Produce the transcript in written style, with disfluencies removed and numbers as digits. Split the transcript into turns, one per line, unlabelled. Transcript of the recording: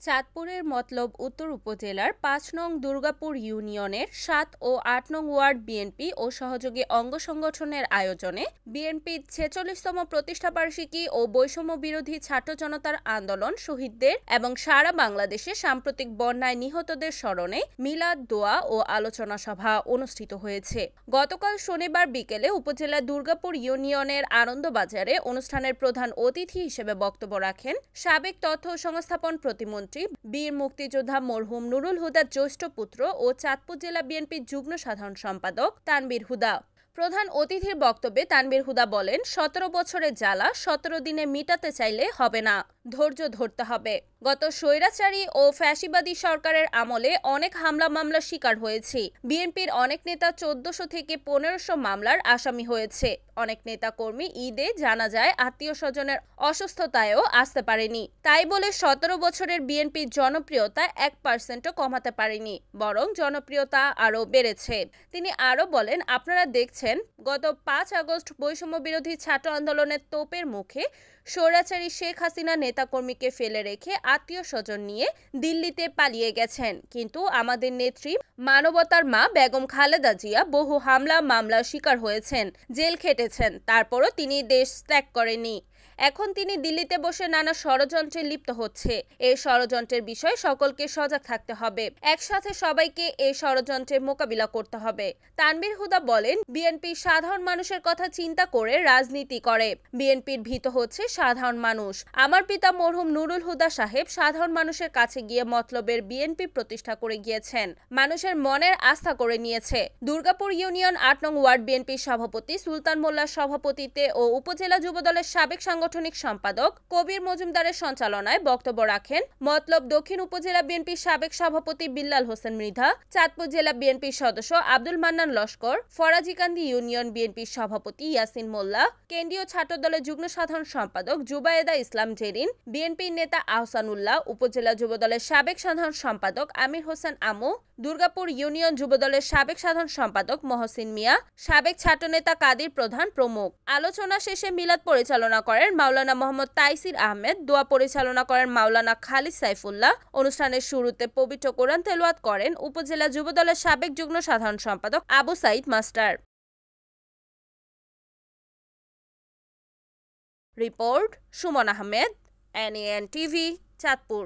চাঁদপুরের মতলব উত্তর উপজেলার ৫ নং দুর্গাপুর ইউনিয়নের ৭ ও ৮ নং ওয়ার্ড বিএনপি ও সহযোগী অঙ্গ সংগঠনের আয়োজনে বিএনপির ৪৬তম প্রতিষ্ঠাবার্ষিকী ও বৈষম্য বিরোধী ছাত্র জনতার আন্দোলন শহীদদের এবং সারা বাংলাদেশে সাম্প্রতিক বন্যায় নিহতদের স্মরণে মিলাদ দোয়া ও আলোচনা সভা অনুষ্ঠিত হয়েছে। গতকাল শনিবার বিকেলে উপজেলার দুর্গাপুর ইউনিয়নের আনন্দবাজারে অনুষ্ঠানের প্রধান অতিথি হিসেবে বক্তব্য রাখেন সাবেক তথ্য ও সংস্থাপন প্রতিমন্ত্রী বীর মুক্তিযোদ্ধা মরহুম নুরুল হুদার জ্যেষ্ঠ পুত্র ও চাঁদপুর জেলা বিএনপির যুগ্ম সাধারণ সম্পাদক তানবীর হুদা। প্রধান অতিথির বক্তব্যে তানবীর হুদা বলেন, ১৭ বছরের জ্বালা ১৭ দিনে মিটাতে চাইলে হবে না, ধৈর্য ধরতে হবে। গত স্বৈরাচারী ও ফ্যাসিবাদী সরকারের আমলে অনেক হামলা মামলার শিকার হয়েছি। বিএনপির অনেক নেতা ১৪০০ থেকে ১৫০০ মামলার আসামি হয়েছে। অনেক নেতা কর্মী ঈদে জানাজায় আত্মীয় স্বজনের অসুস্থতায়ও আসতে পারেনি। তাই বলে ১৭ বছরের বিএনপির জনপ্রিয়তা ১%ও কমাতে পারেনি, বরং জনপ্রিয়তা আরও বেড়েছে। তিনি আরও বলেন, আপনারা দেখছেন গত ৫ আগস্ট বৈষম্য বিরোধী ছাত্র আন্দোলনের তোপের মুখে স্বৈরাচারী শেখ হাসিনা নেতাকর্মীকে ফেলে রেখে আত্মীয় স্বজন নিয়ে দিল্লিতে পালিয়ে গেছেন, কিন্তু আমাদের নেত্রী মানবতার মা বেগম খালেদা জিয়া বহু হামলা মামলার শিকার হয়েছেন, জেল খেটেছেন, তারপরও তিনি দেশ ত্যাগ করেননি। এখন তিনি দিল্লিতে বসে নানা ষড়যন্ত্রে লিপ্ত হচ্ছে। এই ষড়যন্ত্রের বিষয়ে সকলকে সজাগ থাকতে হবে, একসাথে সবাইকে এই ষড়যন্ত্রের মোকাবিলা করতে হবে। তানবীর হুদা বলেন, বিএনপি সাধারণ মানুষের কথা চিন্তা করে রাজনীতি করে। বিএনপির ভীত হচ্ছে সাধারণ মানুষ। আমার পিতা মরহুম নুরুল হুদা সাহেব সাধারণ মানুষের কাছে গিয়ে মতলবের বিএনপি প্রতিষ্ঠা করে গিয়েছেন, মানুষের মনের আস্থা করে নিয়েছে। দুর্গাপুর ইউনিয়ন ৮ নং ওয়ার্ড বিএনপির সভাপতি সুলতান মোল্লার সভাপতিত্বে ও উপজেলা যুবদলের সাবেক সাংগঠনিক সম্পাদক কবির মজুমদারের সঞ্চালনায় বক্তব্য রাখেন মতলব দক্ষিণ উপজেলা বিএনপির সাবেক সভাপতি বিল্লাল হোসেন মৃধা, চাঁদপুর জেলা বিএনপির সদস্য আব্দুল মান্নান লস্কর, ফরাজিকান্দি ইউনিয়ন বিএনপির সভাপতি ইয়াসিন মোল্লা, কেন্দ্রীয় ছাত্রদলের যুগ্ম সাধারণ সম্পাদক জুবায়েদা ইসলাম জেরিন, বিএনপির নেতা আহসানুল্লাহ, উপজেলা যুবদলের সাবেক সাধারণ সম্পাদক আমির হোসেন আমু, দুর্গাপুর ইউনিয়ন যুবদলের সাবেক সাধারণ সম্পাদক মহসিন মিয়া, সাবেক ছাত্রনেতা কাদির প্রধান প্রমুখ। আলোচনা শেষে মিলাদ পরিচালনা করেন মাওলানা মোহাম্মদ তাইসির আহমেদ, দোয়া পরিচালনা করেন মাওলানা খালিদ সাইফুল্লাহ। অনুষ্ঠানের শুরুতে পবিত্র কোরআন তেলাওয়াত করেন উপজেলা যুবদলের সাবেক যুগ্ম সাধারণ সম্পাদক Abu Saeed master. Report Suman Ahmed, NAN TV, Chandpur.